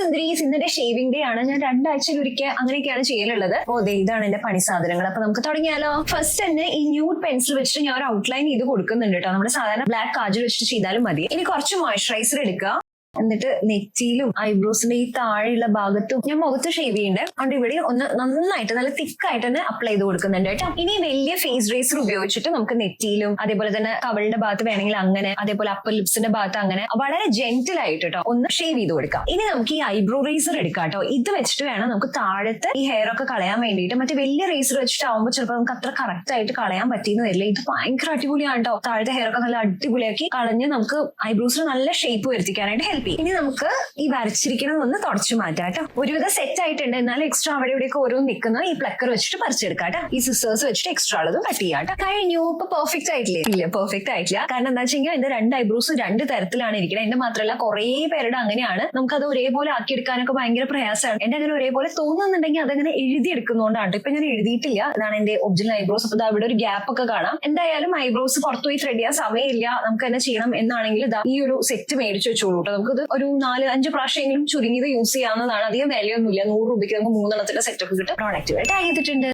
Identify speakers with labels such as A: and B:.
A: സുന്ദരീസ്, ഇന്നത്തെ shaving day ആണ്. ഞാൻ 2 ആഴ്ചയിലൊരിക്കൽ അങ്ങനെയൊക്കെയാണ് ചെയ്യലുള്ളത്. ഇതാണ് എന്റെ പണി സാധനങ്ങൾ. അപ്പൊ നമുക്ക് തുടങ്ങിയാലോ. ഫസ്റ്റ് തന്നെ ഈ ന്യൂഡ് പെൻസിൽ വെച്ചിട്ട് ഞാൻ ഒരു ഔട്ട്ലൈൻ ചെയ്ത് കൊടുക്കുന്നുണ്ട് കേട്ടോ. നമ്മുടെ സാധാരണ ബ്ലാക്ക് കാജൽ വെച്ചിട്ട് ചെയ്താലും മതി. ഇനി കുറച്ച് മോയ്സ്ചറൈസർ എടുക്കുക. എന്നിട്ട് നെറ്റിയിലും ഐബ്രോസിന്റെ ഈ താഴെയുള്ള ഭാഗത്തും ഞാൻ മുഖത്ത് ഷേവ് ചെയ്യണ്ടേ, അതുകൊണ്ട് ഇവിടെ ഒന്ന് നന്നായിട്ട് നല്ല തിക്കായിട്ട് തന്നെ അപ്ലൈ ചെയ്ത് കൊടുക്കുന്നുണ്ട് കേട്ടോ. ഇനി വലിയ ഫേസ് റേസർ ഉപയോഗിച്ചിട്ട് നമുക്ക് നെറ്റിയിലും അതേപോലെ തന്നെ കവളിന്റെ ഭാഗത്ത് വേണമെങ്കിൽ അങ്ങനെ, അതേപോലെ അപ്പർ ലിപ്സിന്റെ ഭാഗത്ത് അങ്ങനെ വളരെ ജെന്റിൽ ആയിട്ട് കേട്ടോ ഒന്ന് ഷേവ് ചെയ്ത് കൊടുക്കാം. ഇനി നമുക്ക് ഈ ഐബ്രോ റേസർ എടുക്കാം കേട്ടോ. ഇത് വെച്ചിട്ട് വേണം നമുക്ക് താഴത്തെ ഈ ഹെയർ ഒക്കെ കളയാൻ വേണ്ടിയിട്ട്. മറ്റേ വലിയ റേസർ വെച്ചിട്ടാവുമ്പോൾ ചിലപ്പോൾ നമുക്ക് അത്ര കറക്റ്റ് ആയിട്ട് കളയാൻ പറ്റിയെന്ന് വരില്ല. ഇത് ഭയങ്കര അടിപൊളിയാണ് കേട്ടോ. താഴത്തെ ഹെയർ ഒക്കെ നല്ല അടിപൊളിയാക്കി കളഞ്ഞ് നമുക്ക് ഐബ്രോസിന് നല്ല ഷേപ്പ് വരുത്തിക്കാനായിട്ട് ഹെൽപ്പ്. ഇനി നമുക്ക് ഈ വരച്ചിരിക്കണമെന്ന് തുടച്ചു മാറ്റാം കേട്ടോ. ഒരുവിധം സെറ്റ് ആയിട്ടുണ്ട്. എന്നാലും എക്സ്ട്രാ അവിടെ ഇവിടെയൊക്കെ ഓരോന്ന് നിൽക്കുന്ന ഈ പ്ലക്കർ വെച്ചിട്ട് പറിച്ചെടുക്കാം കേട്ടോ. ഈ സിസേഴ്സ് വെച്ചിട്ട് എക്സ്ട്രാ ഉള്ളതും കട്ട് ചെയ്യാം കേട്ടോ. കഴിഞ്ഞു. ഇപ്പൊ പെർഫെക്റ്റ് ആയിട്ടില്ലേ? ഇല്ല, പെർഫെക്റ്റ് ആയിട്ടില്ല. കാരണം എന്താ വെച്ച് കഴിഞ്ഞാൽ എന്റെ 2 ഐബ്രോസ് 2 തരത്തിലാണ് ഇരിക്കുന്നത്. എന്റെ മാത്രമല്ല കുറെ പേരുടെ അങ്ങനെയാണ്. നമുക്കത് ഒരേപോലെ ആക്കിയെടുക്കാനൊക്കെ ഭയങ്കര പ്രയാസമാണ്. എന്റെ അങ്ങനെ ഒരേപോലെ തോന്നുന്നുണ്ടെങ്കിൽ അതങ്ങനെ എഴുതിയെടുക്കുന്നതുകൊണ്ടാണ്. ഇപ്പൊ ഞാൻ എഴുതിയിട്ടില്ല. ഇതാണ് എന്റെ ഒറിജിനൽ ഐബ്രോസ്. അപ്പൊ അവിടെ ഒരു ഗ്യാപ്പ് ഒക്കെ കാണാം. എന്തായാലും ഐബ്രോസ് പുറത്തുപോയി ത്രെഡ് ചെയ്യാൻ സമയമില്ല, നമുക്ക് തന്നെ ചെയ്യണം എന്നാണെങ്കിൽ ഈ ഒരു സെറ്റ് മേടിച്ചു വെച്ചോളൂ കേട്ടോ. നമുക്കത് ഒരു 4-5 പ്രാവശ്യമെങ്കിലും ചുരുങ്ങിയത് യൂസ് ചെയ്യാവുന്നതാണ്. അധികം വിലയൊന്നുമില്ല. 100 രൂപയ്ക്ക് നമുക്ക് 3 എണ്ണത്തിന്റെ സെറ്റ് ഒക്കെ കിട്ടും. പ്രോഡക്റ്റ് ടാഗ് ചെയ്തിട്ടുണ്ട്.